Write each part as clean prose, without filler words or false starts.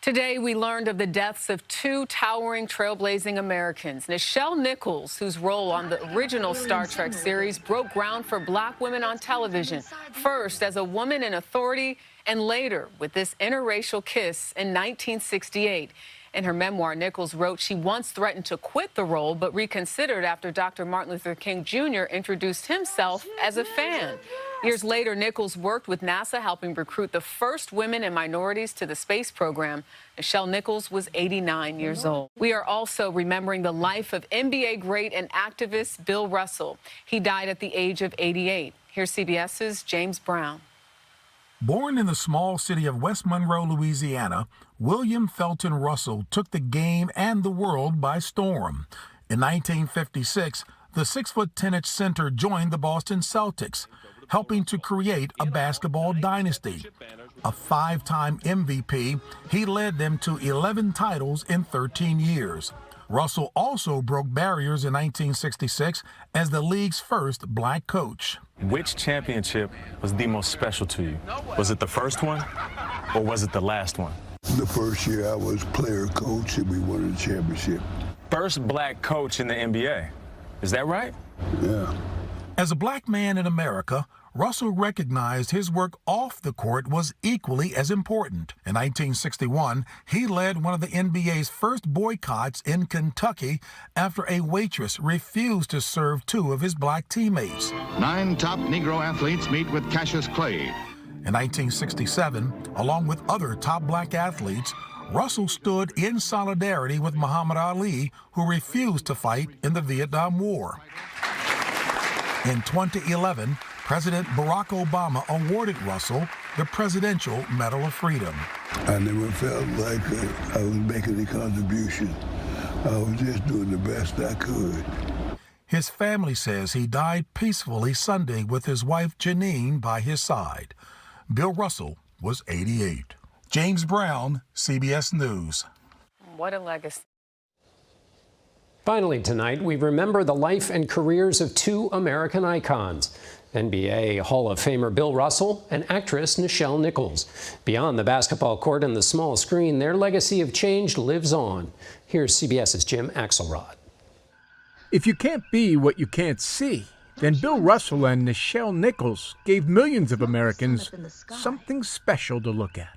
Today, we learned of the deaths of two towering trailblazing Americans. Nichelle Nichols, whose role on the original Star Trek series broke ground for Black women on television, first as a woman in authority and later with this interracial kiss in 1968. In her memoir, Nichols wrote she once threatened to quit the role but reconsidered after Dr. Martin Luther King Jr. introduced himself as a fan. Years later, Nichols worked with NASA, helping recruit the first women and minorities to the space program. Nichelle Nichols was 89 years old. We are also remembering the life of NBA great and activist Bill Russell. He died at the age of 88. Here's CBS's James Brown. Born in the small city of West Monroe, Louisiana, William Felton Russell took the game and the world by storm. In 1956, the 6'10" center joined the Boston Celtics, helping to create a basketball dynasty. A 5-time MVP, he led them to 11 titles in 13 years. Russell also broke barriers in 1966 as the league's first Black coach. Which championship was the most special to you? Was it the first one or was it the last one? The first year I was player coach and we won the championship. First Black coach in the NBA. Is that right? Yeah. As a Black man in America, Russell recognized his work off the court was equally as important. In 1961, he led one of the NBA's first boycotts in Kentucky after a waitress refused to serve two of his Black teammates. 9 top Negro athletes meet with Cassius Clay. In 1967, along with other top Black athletes, Russell stood in solidarity with Muhammad Ali, who refused to fight in the Vietnam War. In 2011, President Barack Obama awarded Russell the Presidential Medal of Freedom. I never felt like I was making a contribution. I was just doing the best I could. His family says he died peacefully Sunday with his wife Janine by his side. Bill Russell was 88. James Brown, CBS News. What a legacy. Finally tonight, we remember the life and careers of two American icons, NBA Hall of Famer Bill Russell and actress Nichelle Nichols. Beyond the basketball court and the small screen, their legacy of change lives on. Here's CBS's Jim Axelrod. If you can't be what you can't see, then Bill Russell and Nichelle Nichols gave millions of Americans something special to look at.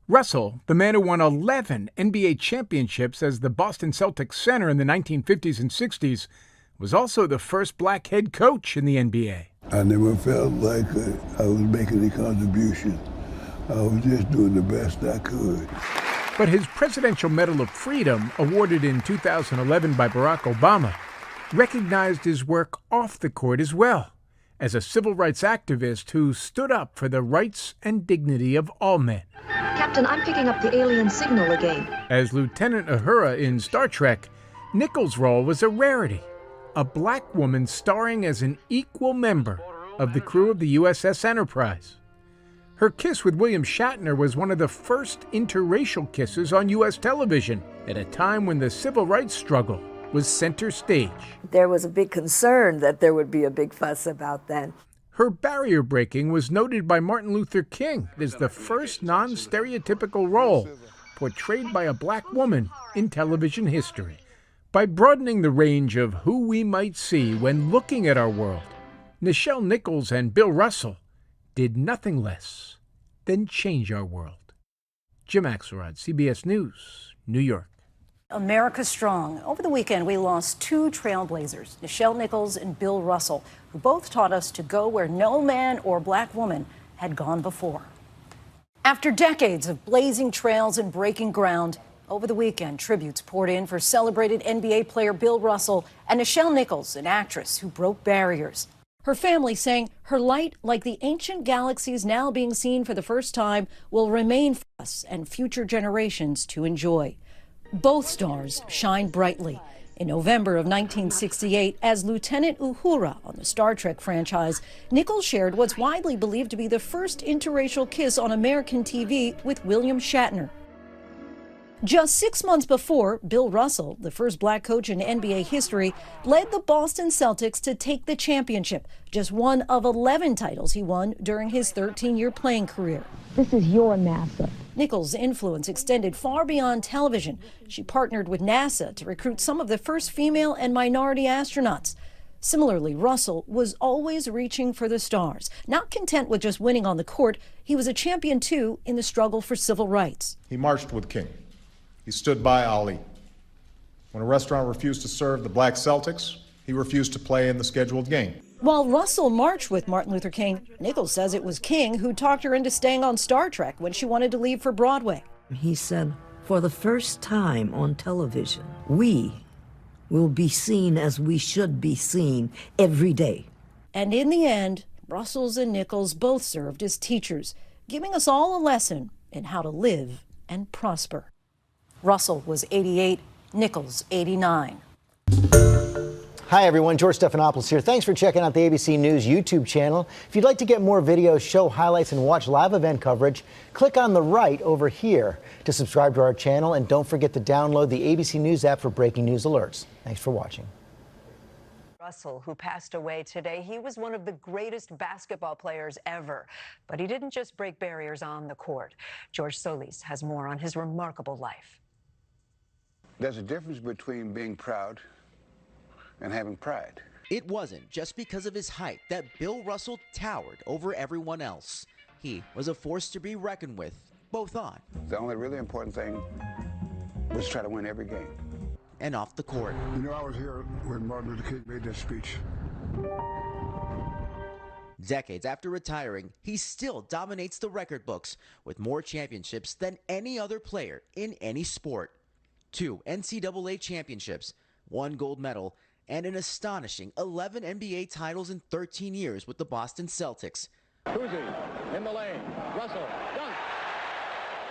Russell, the man who won 11 NBA championships as the Boston Celtics center in the 1950s and 60s, was also the first Black head coach in the NBA. I never felt like I was making a contribution. I was just doing the best I could. But his Presidential Medal of Freedom, awarded in 2011 by Barack Obama, recognized his work off the court as well, as a civil rights activist who stood up for the rights and dignity of all men. Captain, I'm picking up the alien signal again. As Lieutenant Uhura in Star Trek, Nichols' role was a rarity, a Black woman starring as an equal member of the crew of the USS Enterprise. Her kiss with William Shatner was one of the first interracial kisses on U.S. television at a time when the civil rights struggle was center stage. There was a big concern that there would be a big fuss about that. Her barrier breaking was noted by Martin Luther King as the first non-stereotypical role portrayed by a Black woman in television history. By broadening the range of who we might see when looking at our world, Nichelle Nichols and Bill Russell did nothing less than change our world. Jim Axelrod, CBS News, New York. America strong. Over the weekend, we lost two trailblazers, Nichelle Nichols and Bill Russell, who both taught us to go where no man or Black woman had gone before. After decades of blazing trails and breaking ground, over the weekend, tributes poured in for celebrated NBA player Bill Russell and Nichelle Nichols, an actress who broke barriers. Her family saying her light, like the ancient galaxies now being seen for the first time, will remain for us and future generations to enjoy. Both stars shine brightly. In November of 1968, as Lieutenant Uhura on the Star Trek franchise, Nichols shared what's widely believed to be the first interracial kiss on American TV with William Shatner. Just 6 months before, Bill Russell, the first black coach in NBA history, led the Boston Celtics to take the championship, just one of 11 titles he won during his 13-year playing career. This is your NASA. Nichols' influence extended far beyond television. She partnered with NASA to recruit some of the first female and minority astronauts. Similarly, Russell was always reaching for the stars. Not content with just winning on the court, he was a champion, too, in the struggle for civil rights. He marched with King. He stood by Ali. When a restaurant refused to serve the black Celtics, he refused to play in the scheduled game. While Russell marched with Martin Luther King, Nichols says it was King who talked her into staying on Star Trek when she wanted to leave for Broadway. He said, for the first time on television, we will be seen as we should be seen every day. And in the end, Russell and Nichols both served as teachers, giving us all a lesson in how to live and prosper. Russell was 88, Nichols 89. Hi everyone, George Stephanopoulos here. Thanks for checking out the ABC News YouTube channel. If you'd like to get more videos, show highlights, and watch live event coverage, click on the right over here to subscribe to our channel, and don't forget to download the ABC News app for breaking news alerts. Thanks for watching. Russell, who passed away today, he was one of the greatest basketball players ever. But he didn't just break barriers on the court. George Solis has more on his remarkable life. There's a difference between being proud and having pride. It wasn't just because of his height that Bill Russell towered over everyone else. He was a force to be reckoned with, both on. The only really important thing was to try to win every game. And off the court. You know, I was here when Martin Luther King made that speech. Decades after retiring, he still dominates the record books with more championships than any other player in any sport. 2 NCAA championships, 1 gold medal, and an astonishing 11 NBA titles in 13 years with the Boston Celtics. Cousy in the lane. Russell, dunk.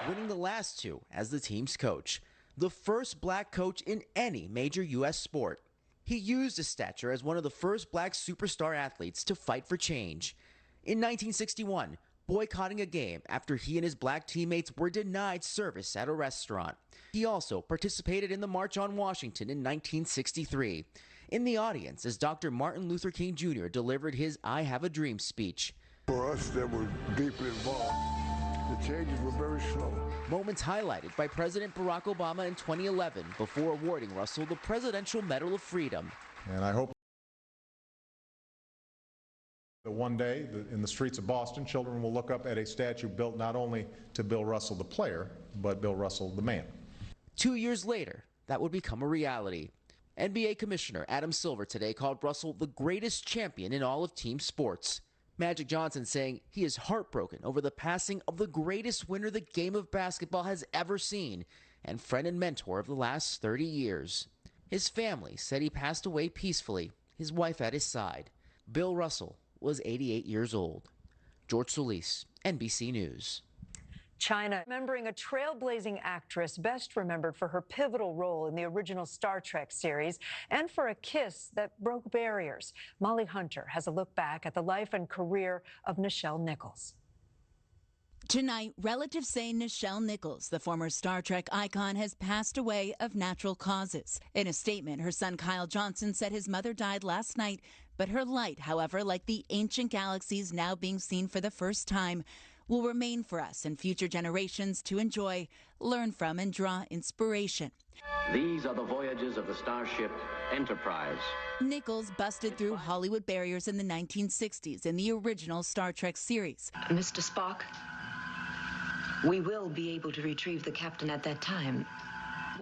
Winning the last 2 as the team's coach. The first black coach in any major U.S. sport. He used his stature as one of the first black superstar athletes to fight for change. In 1961, boycotting a game after he and his black teammates were denied service at a restaurant. He also participated in the March on Washington in 1963. In the audience as Dr. Martin Luther King Jr. delivered his I Have a Dream speech. For us that were deeply involved, the changes were very slow. Moments highlighted by President Barack Obama in 2011 before awarding Russell the Presidential Medal of Freedom. And I hope that one day in the streets of Boston, children will look up at a statue built not only to Bill Russell the player, but Bill Russell the man. 2 years later, that would become a reality. NBA Commissioner Adam Silver today called Russell the greatest champion in all of team sports. Magic Johnson saying he is heartbroken over the passing of the greatest winner the game of basketball has ever seen and friend and mentor of the last 30 years. His family said he passed away peacefully, his wife at his side. Bill Russell was 88 years old. George Solis, NBC News. China remembering a trailblazing actress best remembered for her pivotal role in the original Star Trek series and for a kiss that broke barriers. Molly Hunter has a look back at the life and career of Nichelle Nichols. Tonight, relatives say Nichelle Nichols, the former Star Trek icon, has passed away of natural causes. In a statement, her son Kyle Johnson said his mother died last night, but her light, however, like the ancient galaxies now being seen for the first time, will remain for us and future generations to enjoy, learn from, and draw inspiration. These are the voyages of the starship Enterprise. Nichols busted through Hollywood barriers in the 1960s in the original Star Trek series. Mr. Spock, we will be able to retrieve the captain at that time,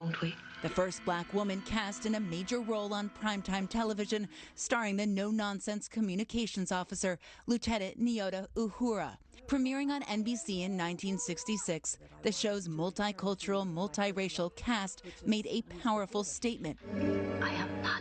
won't we? The first black woman cast in a major role on primetime television, starring the no-nonsense communications officer, Lieutenant Nyota Uhura. Premiering on NBC in 1966, the show's multicultural, multiracial cast made a powerful statement. I am not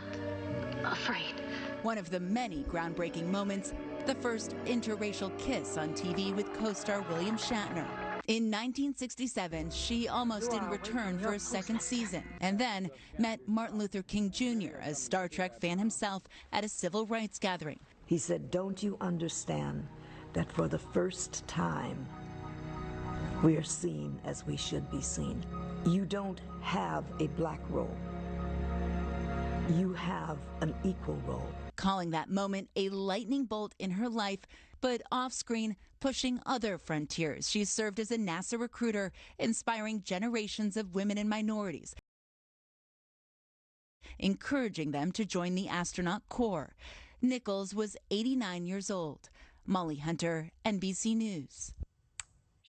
afraid. One of the many groundbreaking moments, the first interracial kiss on TV with co-star William Shatner. In 1967, she almost didn't return for a second season, and then met Martin Luther King Jr., a Star Trek fan himself, at a civil rights gathering. He said, "Don't you understand that for the first time, we are seen as we should be seen?" You don't have a black role. You have an equal role. Calling that moment a lightning bolt in her life, but off-screen, pushing other frontiers. She served as a NASA recruiter, inspiring generations of women and minorities, encouraging them to join the astronaut corps. Nichols was 89 years old. Molly Hunter, NBC News.